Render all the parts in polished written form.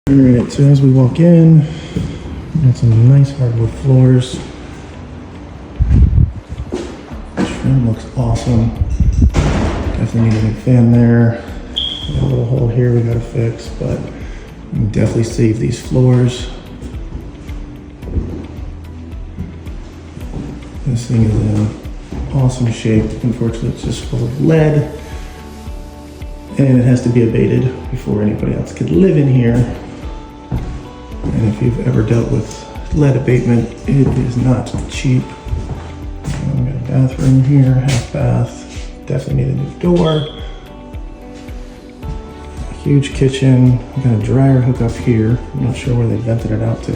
All right, so as we walk in, got some nice hardwood floors. Trim looks awesome. Definitely need a new fan there. Got a little hole here we gotta fix, but you can definitely save these floors. This thing is in awesome shape. Unfortunately, it's just full of lead, and it has to be abated before anybody else could live in here. And if you've ever dealt with lead abatement, it is not cheap. We got a bathroom here, half bath. Definitely need a new door. A huge kitchen. We got a dryer hook up here. I'm not sure where they vented it out to.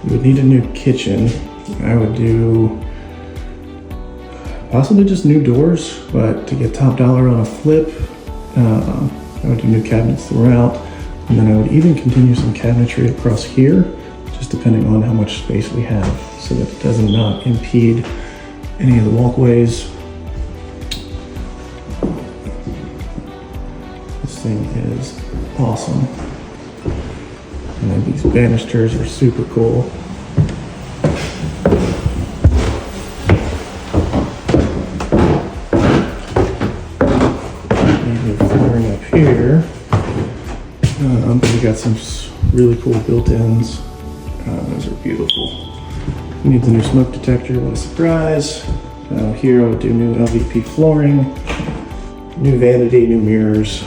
We would need a new kitchen. I would do possibly just new doors, but to get top dollar on a flip, I would do new cabinets throughout, and then I would even continue some cabinetry across here, just depending on how much space we have, so that it does not impede any of the walkways. This thing is awesome. And then these banisters are super cool. Here, we got some really cool built-ins. Those are beautiful. Needs a new smoke detector, what a surprise. Here I would do new LVP flooring, new vanity, new mirrors.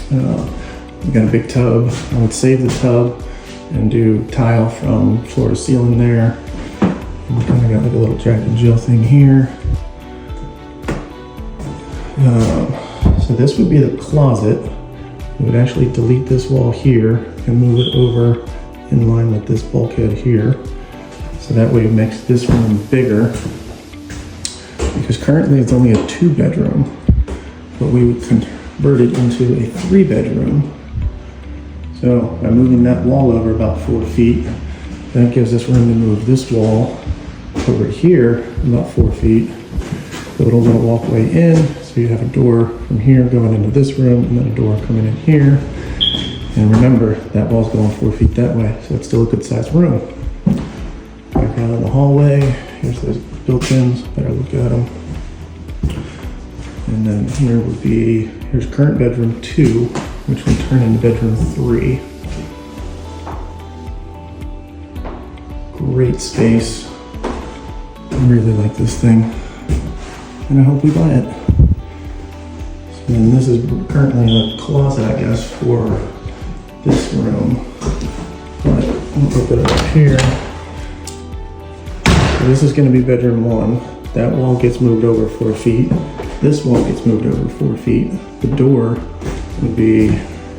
We got a big tub. I would save the tub and do tile from floor to ceiling there. And we kind of got like a little Jack and Jill thing here. So this would be the closet. We would actually delete this wall here and move it over in line with this bulkhead here. So that way it makes this room bigger. Because currently it's only a 2-bedroom, but we would convert it into a 3-bedroom. So by moving that wall over about 4 feet, that gives us room to move this wall over here about 4 feet. Put a little walkway in, so you have a door from here going into this room, and then a door coming in here. And remember, that wall's going 4 feet that way, so it's still a good sized room. Back out in the hallway, here's those built-ins, better look at them. And then here would be, here's current bedroom 2, which will turn into bedroom 3. Great space. I really like this thing, and I hope we buy it. And this is currently a closet, I guess, for this room. But we'll open it up here. So this is going to be bedroom 1. That wall gets moved over 4 feet. This wall gets moved over 4 feet. The door would be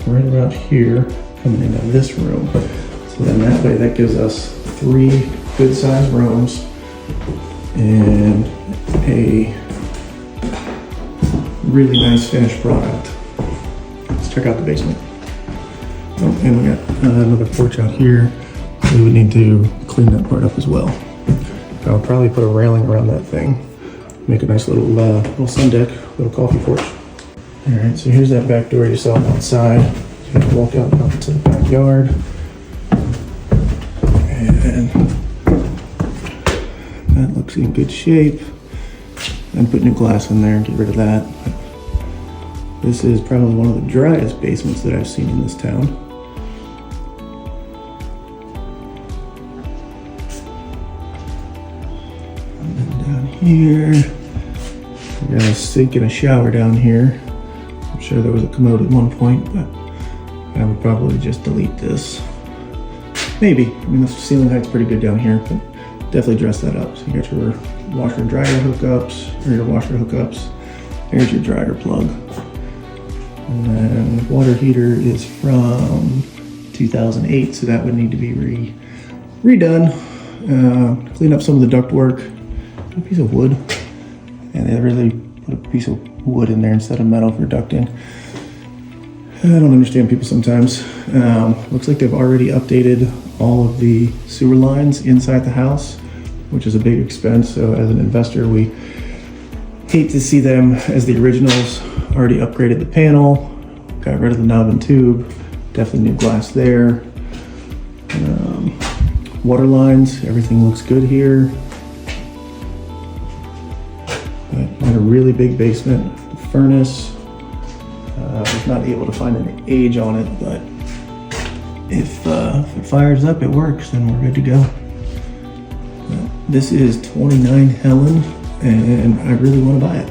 right around here, coming into this room. So then that way, that gives us 3 good-sized rooms and a really nice finished product. Let's check out the basement. Oh, and we got another porch out here. We would need to clean that part up as well. I'll probably put a railing around that thing. Make a nice little sun deck, little coffee porch. All right, so here's that back door you saw outside. You have to walk out to the backyard. And that looks in good shape. And put new glass in there and get rid of that. This is probably one of the driest basements that I've seen in this town. And then down here, we got a sink and a shower down here. I'm sure there was a commode at one point, but I would probably just delete this. Maybe. I mean, the ceiling height's pretty good down here, but definitely dress that up. So you got your washer and dryer hookups, or your washer hookups. Here's your dryer plug. And then the water heater is from 2008, so that would need to be redone. Clean up some of the ductwork. A piece of wood. And they really put a piece of wood in there instead of metal for ducting. I don't understand people sometimes. Looks like they've already updated all of the sewer lines inside the house, which is a big expense. So as an investor, we Hate to see them as the originals. Already upgraded the panel, got rid of the knob and tube, definitely new glass there. Water lines, everything looks good here. Got a really big basement. The furnace, I was not able to find an age on it, but if it fires up, it works, then we're good to go. This is 29 Helen, and I really want to buy it.